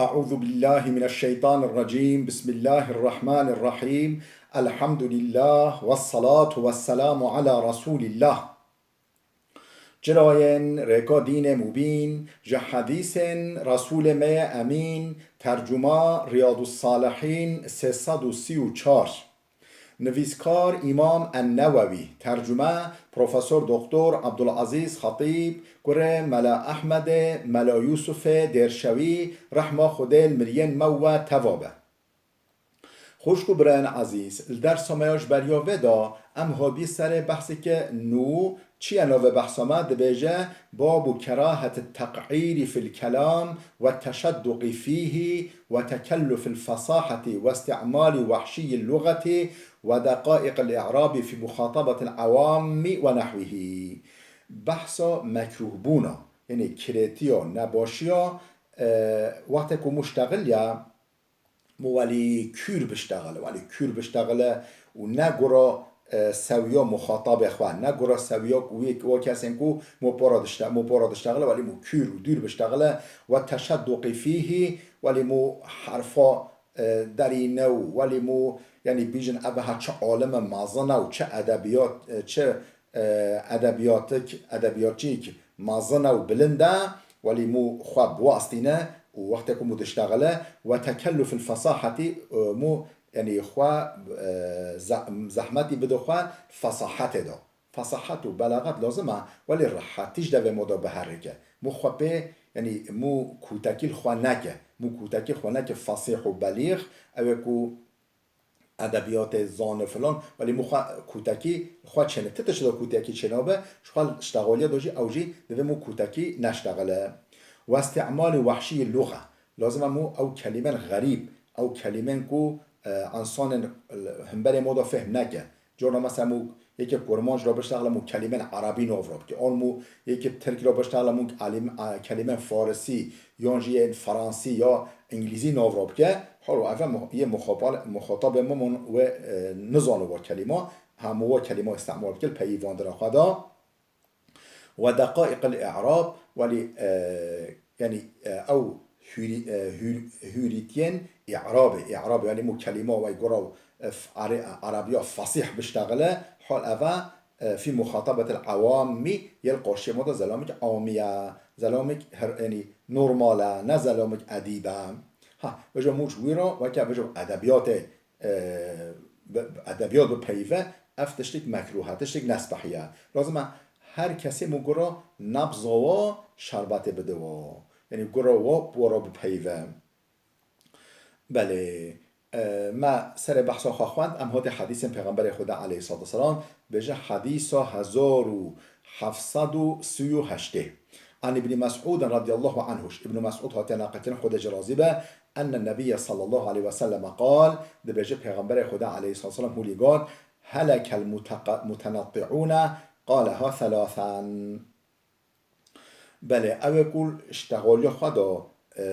أعوذ بالله من الشيطان الرجيم بسم الله الرحمن الرحيم الحمد لله والصلاة والسلام على رسول الله جراين ريكا دين مبين جحديث رسول ما أمين ترجمة رياض الصالحين 334 نویسکار امام النووی ترجمه پروفسور دکتر عبدالعزیز خطیب گره ملا احمد ملا یوسف درشوی رحمه خودل مرین مو توابه خوشکو برن عزیز در سمایش بریا ودا ام هابی سر بحثی که نو چی اناوه بحث آمد بیجه باب کراهت التقعیر فی الكلام و تشدق فیه و تکلف الفصاحة و استعمال وحشی اللغة و دقائق الاعراب فی مخاطبة العوام و نحوه. بحث مکروه بونا یعنی کریتیا نباشیا وقتی که مشتغل یا ولی کور بشتغله و نگرا سویا مخاطب اخوان نگرا سویا و کسی که مپارد اشتغله ولی مو کور و دور بشتغله و تشدق فیه ولی مو حرفا درینه ولی مو یعنی بیجن اوه چه عالم مازنه و چه ادبیاتی که مازنه و بلنده ولی مو خواب واستینه و وقتی که مو تشتغله و تکلف الفصاحة مو یعنی خوا زحمتی بده خوا فصاحت دا فصاحت و بلاغت لازمه ولی راحتیش ده مودا بحرکه مو خواه یعنی مو کوتکیل خوا نکه فصیح و بلیغ اوه کو ادبیات زان فلان ولی مو کوتکی خوا چنه تتش دا کوتکی چنابه شخوال اشتغالیه داجی اوجی ده مو کوتکی نشتغله و استعمال وحشی اللغه لازمه مو او کلمه غریب او کلمه کو انسان همبر مودا فهم نکه جورا مثلا مو یکی کرمانج را بشتغل مو کلمه عربی نوفراب که آن مو یکی ترک را بشتغل مو کلمه فارسی یا فرانسی یا انگلیزی نوفراب که حالا اول یه مخاطب ممون و نزانو با کلمه همو کلمه استعمال کل پیوان در خدا و دقائق الاعراب ولی یعنی او هوریتین اعراب یعنی مو کلمه و گرا عربی فصیح بشتغله حال اوه فی مخاطبت العوامی یلقاش مادا زلامک عامیه زلامک یعنی نرماله نه زلامک ادیبه ها بجا موج ویرا و که بجا ادبیات به پیوه افتشتک مکروه تشتک نسبحیه لازمه هر کسی مو گرا نبزاوا شربت بده و یعنی گرا بورا بپیوه بله ما سر بحثا خواهد ام هاد حدیث پیغمبر خدا علیه الصلاة والسلام بجه حدیث 1738 عن ابن مسعود رضی الله عنه ابن مسعود هاتی ناقتن خود جرازی به ان النبي صلى الله عليه وسلم قال ده بجه پیغمبر خدا علیه الصلاة والسلام هولی گاد هلك المتنطعون قالها ثلاثا بله اوه کل اشتغالی خدا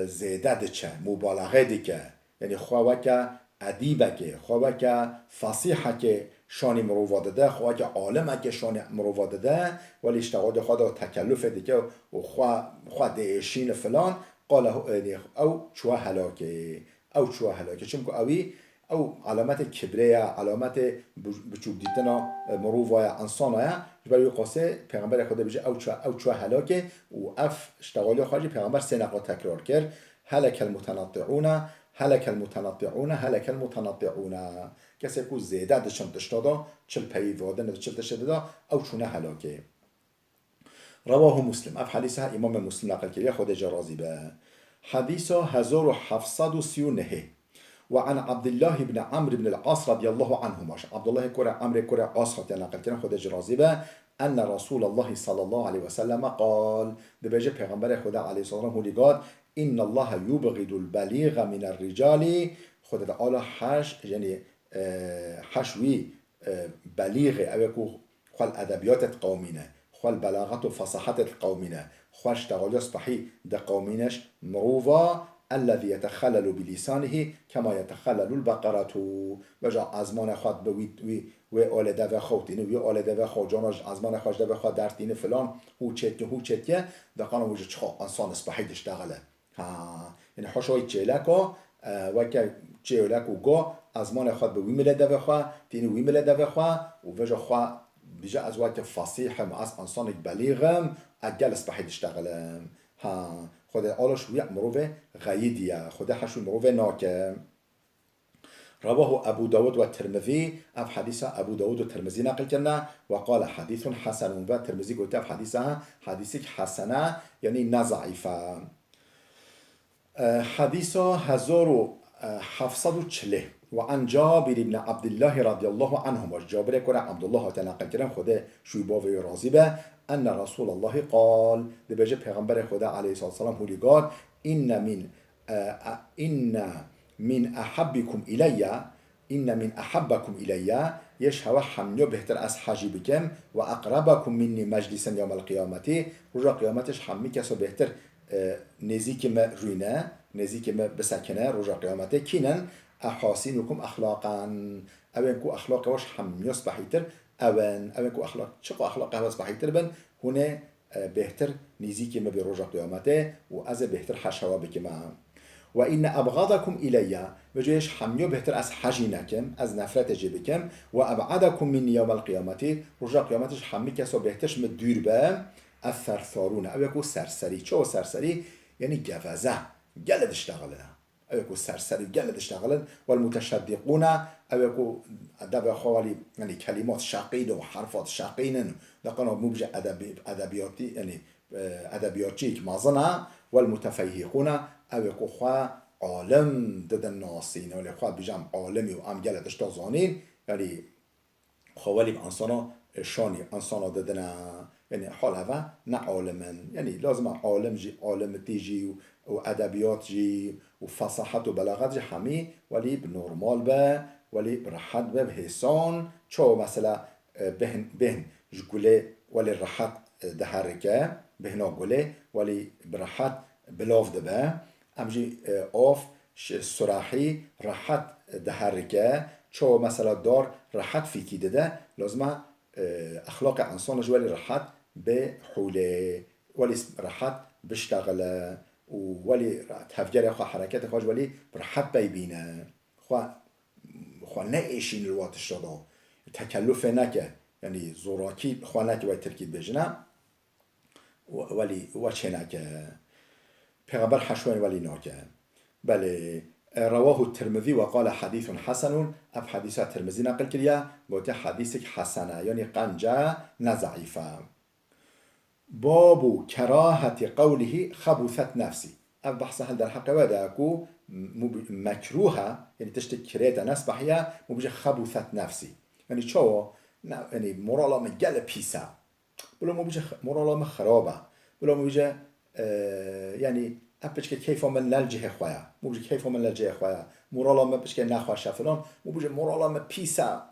زیده ده چه مبالغه ده که یعنی خواه که ادیبه که خواه که فصیحه که شانی مروواده ده خواه که عالمه که شانی مروواده ده ولی اشتغال خدا تکلف ده که و خواه دهشین فلان قال او چوه هلاکه چون که اوی او علامت کبریه علامت بچوب دیدن مرووای انسانه برای قصه پیغمبر خدا بجه او چوه هلاکه و اف اشتغالی خارجی پیغمبر سه نقا تکرار کرد هلك المتنطعون کسی که زیده دشم دشتادا چل پیواده ندو چل تشده دا او چونه هلاکه رواه مسلم اف حدیث ها امام مسلم نقل کرده خود جرازی به حدیث 1739 وعن عبد الله بن عمرو بن العاص رضي الله عنهما عبد الله كره عمرو كره عاص رضي الله عنه خود جرازيبه ان رسول الله صلى الله عليه وسلم قال دبجه پیغمبر خدا علیه السلام هولیگاد ان الله يبغض البليغ من الرجال خدا تعالی یعنی حشوی بلیغ او کو خل ادبیات قومینه خل بلاغت و فصاحت قومینه خوش تغالیس صحیح د قومینش مرووا الذي يتخلل بلسانه كما يتخلل البقرة وجا ازمان خود به و آل دو خود اینو وی آل دو خود جاناش ازمان خود دو خود درت اینو فلان هو چت که دقیقا وجه چخا انسان اسبحی دشتغله ها این یعنی حشوی چیلکا و که چیلک و گو از مان خود به ویمله دوه خواه تینی ویمله دوه خواه و وجه خواه بیجا از وقت فصیح و از انسان بلیغم اگلس بحید اشتغلم ها خود آلش ویع مروه غیدیه خود حشو مروه ناکه رواه أبو داود والترمذي أف حديثة أبو داود والترمذي نقل كنا وقال حديث حسن والترمذي قلت أف حديثها حديثك حسنة يعني نضعيفة حديثة هزار حفصد چله وعن جابر بن عبد الله رضي الله عنهما جابر كنا عبد الله تنقل كنا خده شويبا و راضي به أن رسول الله قال دبجة پیغمبر خدا عليه الصلاة والسلام هو قال إن من أحبكم إلي إن من أحبكم إلي يشهو حمنيو بهتر از حجي بكم وأقربكم مني مجلسا يوم القيامة رجا قيامتش حمي كسو بهتر نزيك ما روينه نزيك ما بسكنه رجا قيامته كينن أحاسنكم أخلاقا أوينكو أخلاق وش حميوس بحيتر أوينكو أخلاق شقو أخلاق هواس بحيتر بن هنا بهتر نزيك ما برجا قيامته وأز بهتر حشوا بكما و این ابغضکم الیا و جایش حمیو بهتر از حجی نکم از نفرت جی بکم و ابعدکم من یوم القیامتی رجا قیامتش حمی کسا بهترش من دور به الثرثارون او یکو سرسری چه سرسری یعنی گوزه گلد اشتغلن او یکو سرسری گلد اشتغلن و المتشدقون او یکو ادب خوالی یعنی کلمات شقین و حرفات شقین لقنا موبج ادبیاتی یعنی ادبیاتی که مازنه و المتفیهقون او یکو خواه عالم دادن ناسین ولی خواه بیجم عالمی و ام گلتش تازانین یعنی خواهی انسانا شانی انسانا دادن یعنی حال هوا نه عالمن یعنی لازم عالم جی عالم تیجی و ادبیات جی و فصاحت و بلاغت جی همی ولی بنورمال به ولی راحت به حسان چو مثلا بهن جگوله ولی راحت دهرکه بهنا گوله ولی براحت بلاف دبه امجی آف سراحی راحت دهرکه چو مثلا دار راحت فیکی دده لازمه اخلاق انسان جوالی راحت به حوله ولی راحت بشتغله ولی تفجر خواه حرکت خواه ولی راحت ببینه خواه نعیشین الواتش شده تکلف نکه یعنی زوراکی خواه نکه باید ترکید بجنه ولی وچه نکه پیغمبر حشوین ولی ناکه بله رواه الترمذي وقال حديث حسن اب حديث الترمذي نقل كريا قلت حديثك حسنه يعني قنجه نزعيفه باب كراهه قوله خبثت نفسي اب بحث هل در حق وداكو مكروهه يعني تشتك كريتا نسبحيا مبجه خبثت نفسي يعني شو يعني مورالا مجال بيسا بلا مبجه مورالا خرابه بلا مبجه يعني ابش که کیف من للجه خواه مو بجه کیف من للجه خواه مورالا ما بش که نخواشه فلان مو بجه مورالا ما پیسا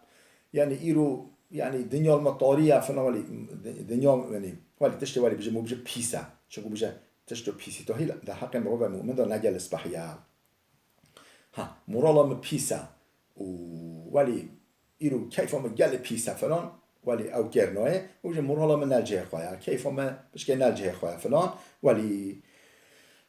یعنی ایرو یعنی دنیا المطاریه فلان ولی دنیا یعنی ولی تشت ولی بجه مو بجه پیسا چه بجه تشتو پیسی تو هیل در حق مروه مؤمن دار نجل اسبحیه ها مورالا ما پیسا ولی ایرو کیف من گل پیسا فلان ولی او گرناه مو بجه مورالا ما للجه خواه کیف من بش که للجه خواه فلان ولی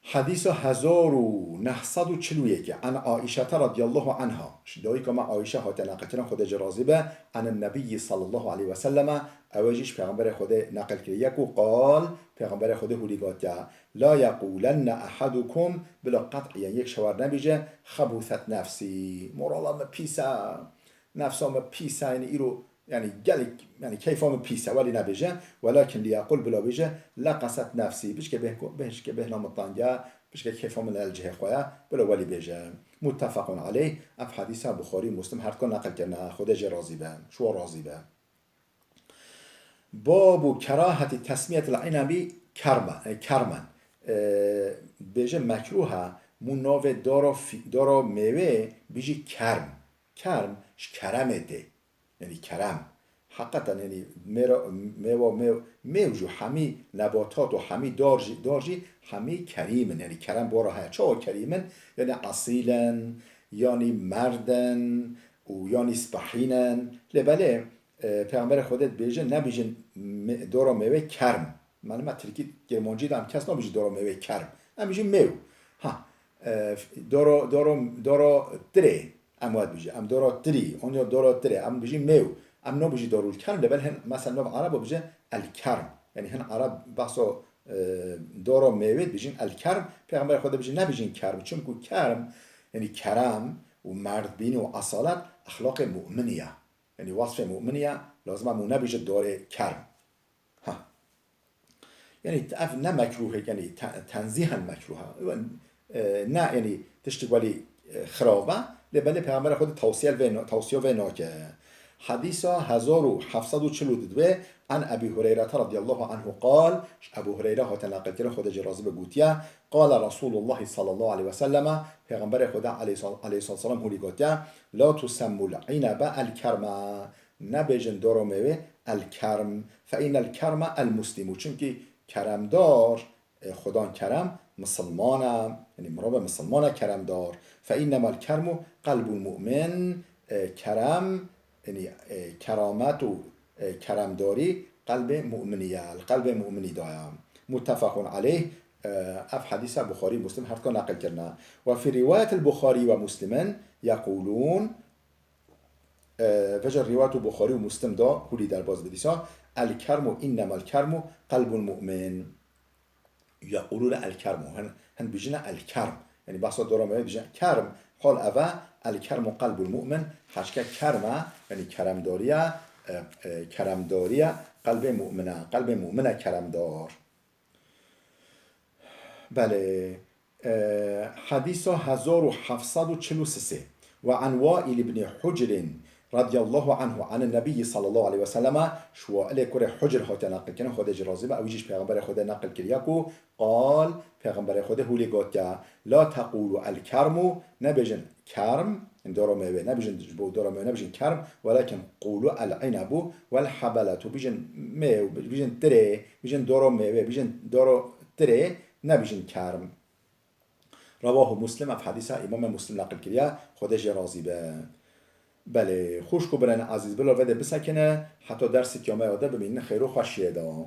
حديث 1941 عن عائشة رضي الله عنها شدوي كما عائشة هاتناقتنا خود جرازبة عن النبي صلى الله عليه وسلم أواجيش پیغمبر خود نقل كريكو قال پیغمبر خود هوليقاتا لا يقولن أحدكم بلا قطع يعني يك شوار نبيجة خبثت نفسي مورالا ما بيسا نفسا ما بيسا يعني إيرو يعني قالك يعني كيف هم بيسا ولي نبيجه ولكن ليقول بلا بيجه لقست نفسي بيش كبهنا مطانجا بيش كيف هم الجهه خويا بلا ولي بيجه متفق عليه اف حديث بخاري مسلم هر كون نقل كنا خود راضي به شو راضي به باب كراهه تسميه العنب كرما بيجه مكروه مناو دارا میوه بيجي کرم کرمته یعنی کرم حقیقتا یعنی میوجو همی نباتات و همی دارجی همی کریمن یعنی کرم بارا های چه کریمن یعنی اصیلن یعنی مردن و یعنی سپحینن لبله پیغمبر خودت بیجه نبیجن دارا میوه کرم من ترکی گرمانجی دارم کس نبیجه دارا میوه کرم نبیجه میو ها دارو تري امواد بيجي ام دارو تري اون دارو تري ام بيجي ميو ام نو بيجي دارو الكرم لبل هن مثلا نو عرب بيجي الكرم يعني هن عرب بحثو دارو ميوید بيجين الكرم پیغمبر خدا بيجي نبيجين كرم چون كو كرم يعني كرم ومرد بيني واصالت اخلاق مؤمنيه يعني وصف مؤمنيه لازم مو نبيجي دار كرم ها يعني تأف نه مكروه يعني تنزيها مكروه نه يعني تشتغلي خرابه لبني پیغمبر خود توصیه و ناکه حديثا 1742 عن ابي هريره رضي الله عنه قال ابو هريره هات نقل کرده خود جرازی به گوتیه قال رسول الله صلى الله عليه وسلم پیغمبر خدا علیه السلام هولی گوتیه لا تسموا العنب الكرم نبیجن دارو میوه الكرم فإن الكرم المسلم چون که کرمدار خدا کرم مسلمانم یعنی مراد مسلمان کرمدار فإنما الكرم قلب المؤمن کرم یعنی کرامت و کرمداری قلب مؤمنیه القلب مؤمنی دایم متفق علیه اف حدیث بخاری مسلم هر کان نقل کرده و فی روایت البخاری و مسلم یقولون وجه روایت بخاری و مسلم دا هولی در باز بدیسا الکرم انما الکرم قلب المؤمن یقولون الکرم هن بیجن الکرم یعنی بحثا دارم بیجن کرم حال اوه الکرم قلب المؤمن حشکه کرمه یعنی کرمداریه قلب مؤمنه کرمدار بله حدیث 1743 و عن وائل بن حجر رضي الله عنه عن النبي صلى الله عليه وسلم شو عليه كره حجر هات نقل کنه خود جرازی او ویجش پیغمبر خدا نقل کریاکو قال پیغمبر خدا هولی گوت لا تقولوا الكرم نبجن كرم دارو میوه نبجن دارو میوه نبجن كرم ولكن قولوا العنب والحبلة بجن میوه بجن تري بجن دارو میوه بجن دارو تري نبجن كرم رواه مسلم في حديث امام مسلم نقل کریا خود جرازی به بله خوش کو برن عزیز بلا وده بسکنه حتی درس کیامه آده ببینه خیر و خوشیه دا